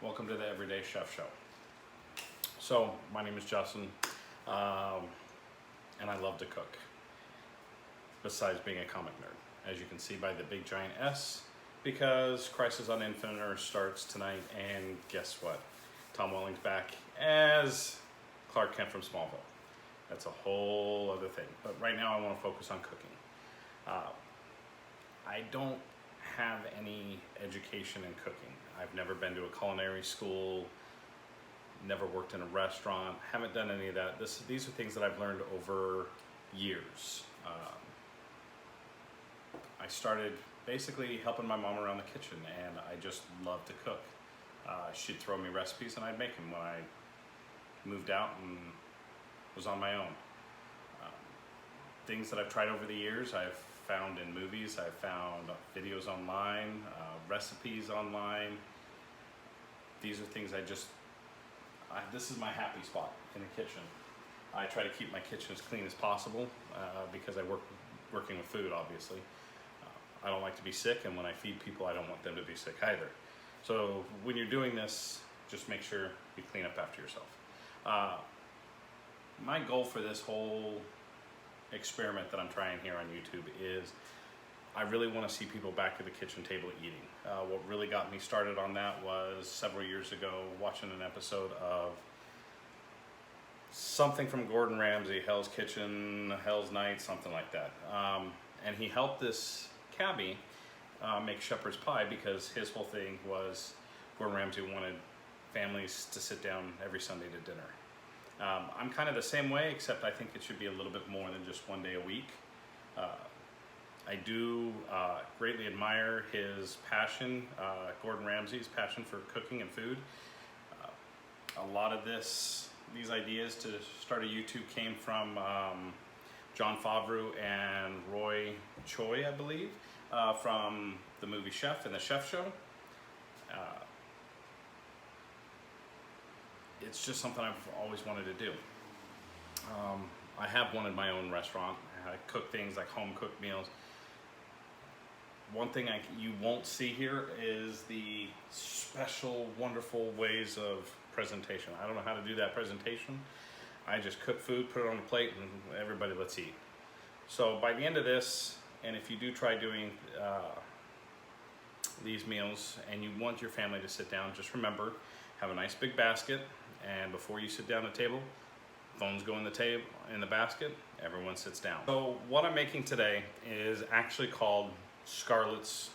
Welcome to the Everyday Chef Show. So, my name is Justin, and I love to cook, besides being a comic nerd, as you can see by the big giant S, because Crisis on Infinite Earth starts tonight, and guess what? Tom Welling's back as Clark Kent from Smallville. That's a whole other thing, but right now I want to focus on cooking. I don't have any education in cooking. I've never been to a culinary school, never worked in a restaurant, haven't done any of that. These are things that I've learned over years. I started basically helping my mom around the kitchen, and I just love to cook. She'd throw me recipes and I'd make them when I moved out and was on my own. Things that I've tried over the years, I've found in movies, I've found videos online, recipes online. These are things this is my happy spot in the kitchen. I try to keep my kitchen as clean as possible because I working with food, obviously. I don't like to be sick, and when I feed people, I don't want them to be sick either. So when you're doing this, just make sure you clean up after yourself. My goal for this whole experiment that I'm trying here on YouTube is I really want to see people back at the kitchen table eating. What really got me started on that was several years ago watching an episode of something from Gordon Ramsay, Hell's Kitchen, Hell's Night, something like that. And he helped this cabbie make shepherd's pie because his whole thing was Gordon Ramsay wanted families to sit down every Sunday to dinner. I'm kind of the same way, except I think it should be a little bit more than just one day a week. I do greatly admire his passion, Gordon Ramsay's passion for cooking and food. A lot of these ideas to start a YouTube came from Jon Favreau and Roy Choi, I believe, from the movie Chef and the Chef Show. It's just something I've always wanted to do. I have wanted my own restaurant. I cook things like home cooked meals. One thing you won't see here is the special, wonderful ways of presentation. I don't know how to do that presentation. I just cook food, put it on a plate, and everybody let's eat. So by the end of this, and if you do try doing these meals and you want your family to sit down, just remember, have a nice big basket, and before you sit down at the table, phones go in the basket, everyone sits down. So what I'm making today is actually called Scarlett's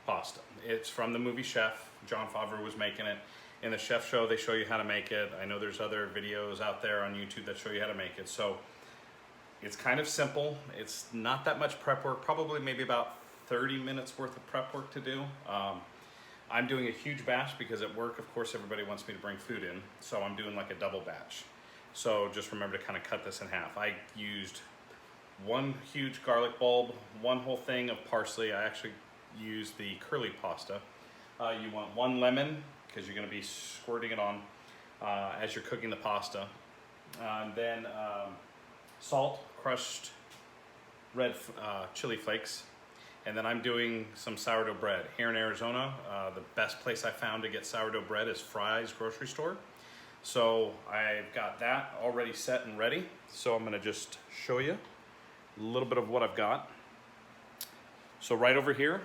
pasta. It's from the movie Chef. Jon Favreau was making it. In the Chef Show, they show you how to make it. I know there's other videos out there on YouTube that show you how to make it. So it's kind of simple. It's not that much prep work, probably maybe about 30 minutes worth of prep work to do. I'm doing a huge batch because at work, of course, everybody wants me to bring food in. So I'm doing like a double batch. So just remember to kind of cut this in half. I used one huge garlic bulb, one whole thing of parsley. I actually used the curly pasta. You want one lemon because you're going to be squirting it on as you're cooking the pasta. Then salt, crushed red chili flakes. And then I'm doing some sourdough bread. Here in Arizona, the best place I found to get sourdough bread is Fry's grocery store. So I've got that already set and ready. So I'm gonna just show you a little bit of what I've got. So right over here,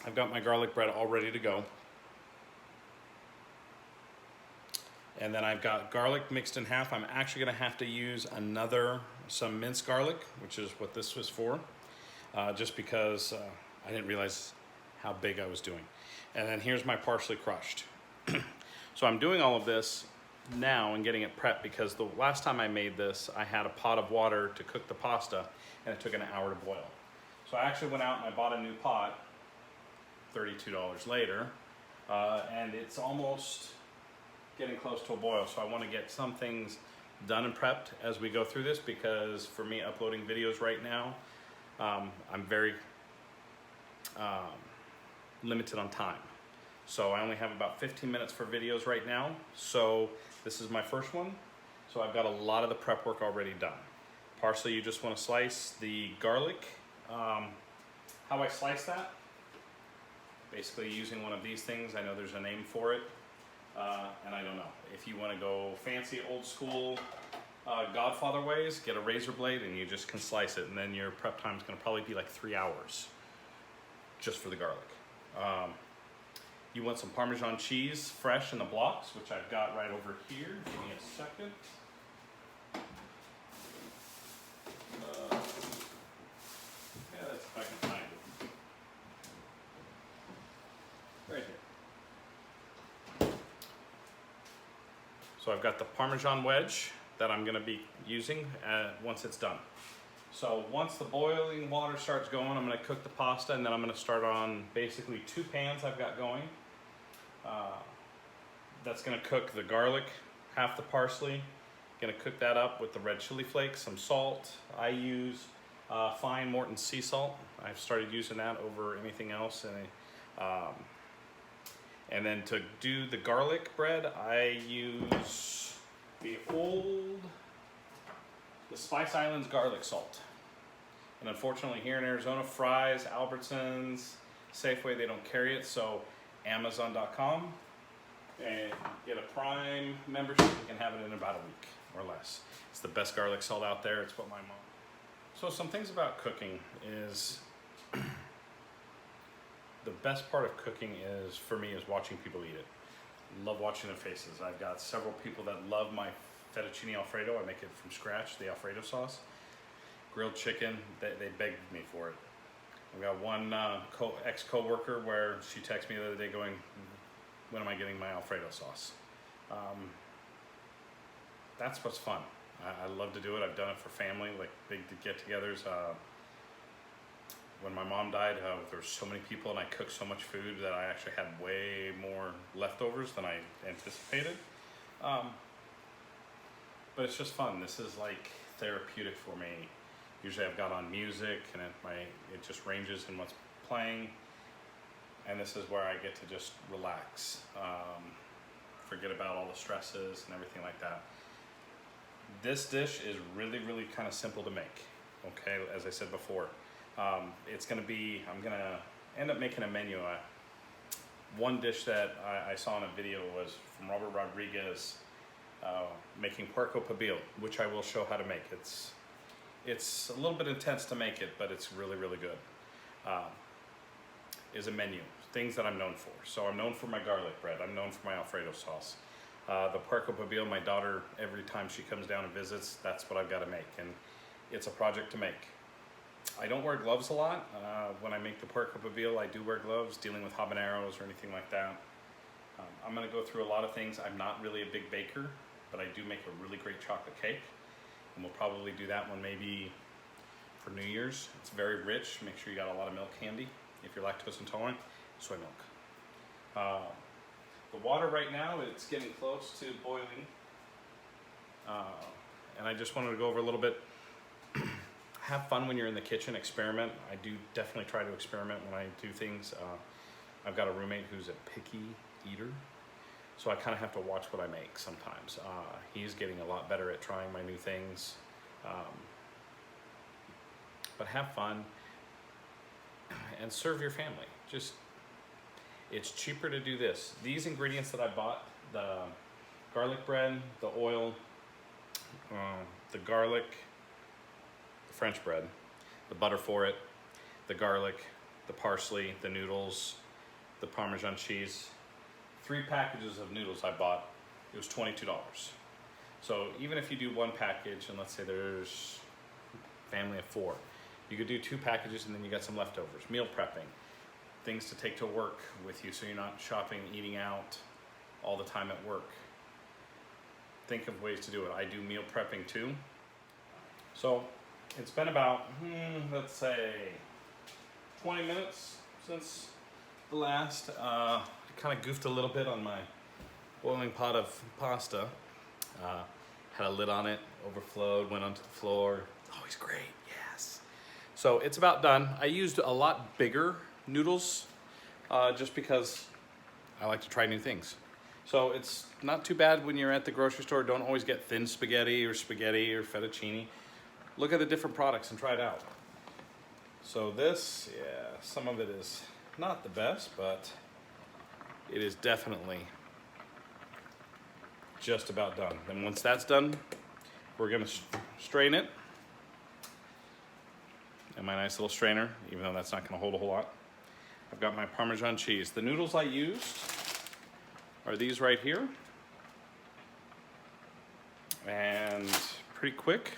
I've got my garlic bread all ready to go. And then I've got garlic mixed in half. I'm actually gonna have to use some minced garlic, which is what this was for. Just because I didn't realize how big I was doing. And then here's my parsley crushed. So I'm doing all of this now and getting it prepped because the last time I made this, I had a pot of water to cook the pasta and it took an hour to boil. So I actually went out and I bought a new pot, $32 later, and it's almost getting close to a boil. So I want to get some things done and prepped as we go through this because for me uploading videos right now, I'm very limited on time. So I only have about 15 minutes for videos right now. So this is my first one. So I've got a lot of the prep work already done. Parsley, you just want to slice. The garlic, how I slice that basically using one of these things. I know there's a name for it, and I don't know. If you want to go fancy, old school, Godfather ways, get a razor blade and you just can slice it, and then your prep time is going to probably be like 3 hours just for the garlic. You want some Parmesan cheese fresh in the blocks, which I've got right over here. Give me a second. Yeah, that's if I can find it. Right here. So I've got the Parmesan wedge that I'm going to be using once it's done. So once the boiling water starts going, I'm going to cook the pasta, and then I'm going to start on basically 2 pans I've got going. That's going to cook the garlic, half the parsley. Going to cook that up with the red chili flakes, some salt. I use fine Morton sea salt. I've started using that over anything else. And then to do the garlic bread, I use the Spice Islands garlic salt. And unfortunately here in Arizona, Fry's, Albertsons, Safeway, they don't carry it, so Amazon.com, and get a Prime membership. You can have it in about a week or less. It's the best garlic salt out there. It's what my mom. So some things about cooking is, the best part of cooking is, for me, is watching people eat it. Love watching their faces. I've got several people that love my fettuccine Alfredo. I make it from scratch, the Alfredo sauce. Grilled chicken, they begged me for it. I've got one ex-co-worker where she texted me the other day going, when am I getting my Alfredo sauce? That's what's fun. I love to do it. I've done it for family, like big get-togethers. When my mom died, there were so many people and I cooked so much food that I actually had way more leftovers than I anticipated. But it's just fun. This is like therapeutic for me. Usually I've got on music and it just ranges in what's playing. And this is where I get to just relax. Forget about all the stresses and everything like that. This dish is really, really kind of simple to make. Okay, as I said before. I'm gonna end up making a menu. One dish that I saw in a video was from Robert Rodriguez, making puerco pibil, which I will show how to make. It's a little bit intense to make it, but it's really, really good. Is a menu, things that I'm known for. So I'm known for my garlic bread. I'm known for my Alfredo sauce. The puerco pibil, my daughter, every time she comes down and visits, that's what I've got to make, and it's a project to make. I don't wear gloves a lot. When I make the puerco pibil, I do wear gloves, dealing with habaneros or anything like that. I'm gonna go through a lot of things. I'm not really a big baker, but I do make a really great chocolate cake. And we'll probably do that one maybe for New Year's. It's very rich. Make sure you got a lot of milk handy. If you're lactose intolerant, soy milk. The water right now, it's getting close to boiling. And I just wanted to go over a little bit. Have fun when you're in the kitchen, experiment. I do definitely try to experiment when I do things. I've got a roommate who's a picky eater, so I kind of have to watch what I make sometimes. He's getting a lot better at trying my new things. But have fun and serve your family. It's cheaper to do this. These ingredients that I bought, the garlic bread, the oil, the garlic, French bread, the butter for it, the garlic, the parsley, the noodles, the Parmesan cheese. 3 packages of noodles I bought, it was $22. So even if you do 1 package, and let's say there's a family of 4, you could do 2 packages and then you got some leftovers. Meal prepping, things to take to work with you so you're not shopping, eating out all the time at work. Think of ways to do it. I do meal prepping too. So it's been about, let's say, 20 minutes since the last. I kind of goofed a little bit on my boiling pot of pasta. Had a lid on it, overflowed, went onto the floor. Always great, yes. So it's about done. I used a lot bigger noodles just because I like to try new things. So it's not too bad when you're at the grocery store. Don't always get thin spaghetti or fettuccine. Look at the different products and try it out. So this, yeah, some of it is Not the best, but it is definitely just about done. And once that's done, we're gonna strain it. And my nice little strainer, even though that's not gonna hold a whole lot. I've got my Parmesan cheese. The noodles I used are these right here. And pretty quick,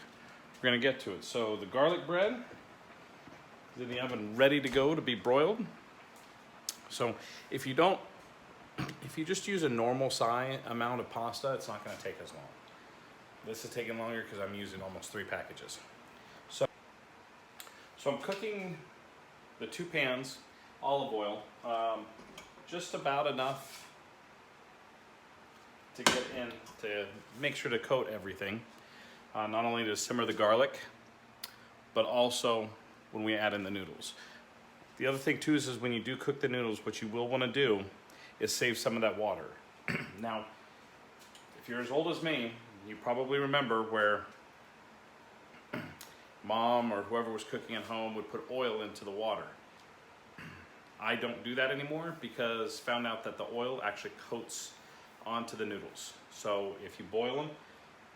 we're gonna get to it. So the garlic bread is in the oven ready to go to be broiled. So if you just use a normal size amount of pasta, it's not gonna take as long. This is taking longer because I'm using almost 3 packages. So I'm cooking the 2 pans, olive oil, just about enough to get in to make sure to coat everything. Not only to simmer the garlic, but also when we add in the noodles. The other thing too is when you do cook the noodles, what you will want to do is save some of that water. Now, if you're as old as me, you probably remember where Mom or whoever was cooking at home would put oil into the water. I don't do that anymore because found out that the oil actually coats onto the noodles. So if you boil them,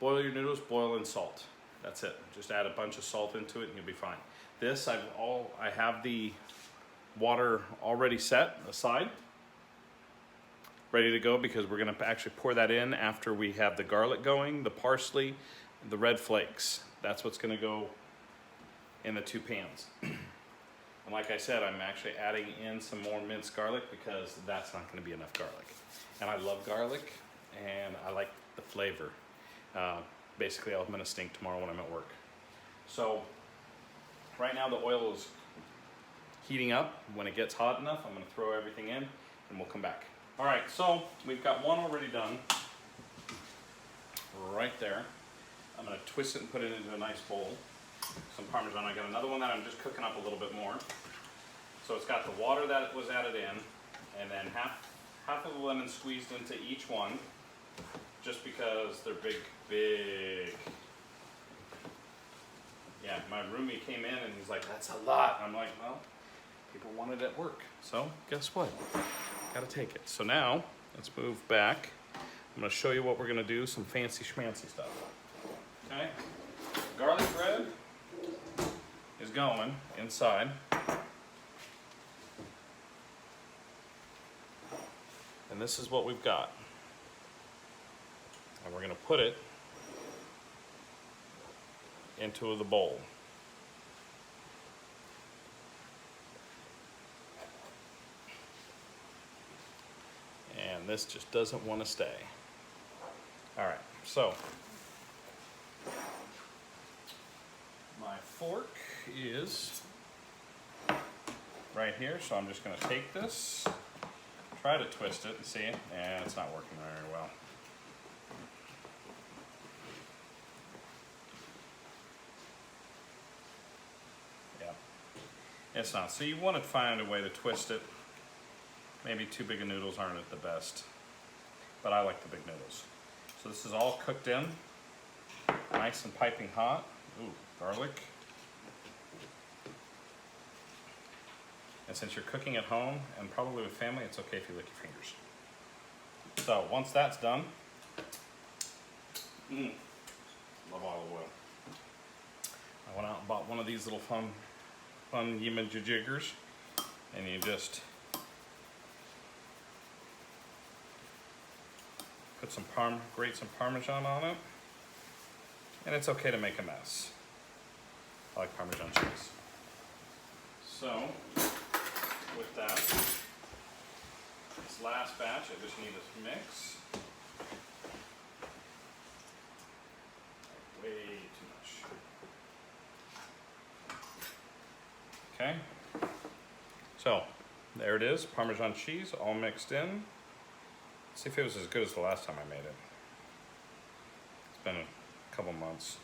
boil your noodles, boil in salt. That's it. Just add a bunch of salt into it and you'll be fine. This, I have the water already set aside, ready to go, because we're gonna actually pour that in after we have the garlic going, the parsley, the red flakes. That's what's gonna go in the 2 pans. And like I said, I'm actually adding in some more minced garlic because that's not gonna be enough garlic. And I love garlic and I like the flavor. Basically, I'm gonna stink tomorrow when I'm at work. So right now the oil is heating up. When it gets hot enough, I'm gonna throw everything in and we'll come back. All right, so we've got one already done right there. I'm gonna twist it and put it into a nice bowl. Some Parmesan. I got another one that I'm just cooking up a little bit more. So it's got the water that was added in, and then half of a lemon squeezed into each one, just because they're big. Yeah, my roomie came in and he's like, "That's a lot." I'm like, "Well, people want it at work, so guess what? Gotta take it." So now let's move back. I'm gonna show you what we're gonna do. Some fancy schmancy stuff. Okay, garlic bread is going inside. And this is what we've got. And we're gonna put it into the bowl. And this just doesn't want to stay. All right, so my fork is right here, so I'm just going to take this, try to twist it and see, and it's not working very well. Yeah, it's not. So you want to find a way to twist it. Maybe too big of noodles aren't at the best, but I like the big noodles. So this is all cooked in, nice and piping hot. Ooh, garlic. And since you're cooking at home and probably with family, it's okay if you lick your fingers. So once that's done, love olive oil. I went out and bought one of these little fun yamajiggers, and you just put some grate some Parmesan on it, and it's okay to make a mess. I like Parmesan cheese. So with that, this last batch, I just need to mix. Way too much. Okay. So there it is, Parmesan cheese all mixed in. Let's see if it was as good as the last time I made it. It's been a couple months.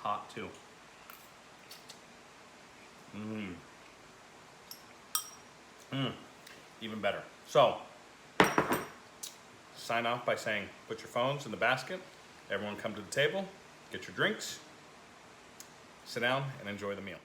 Hot too. Even better. So, sign off by saying, put your phones in the basket, everyone come to the table, get your drinks, sit down and enjoy the meal.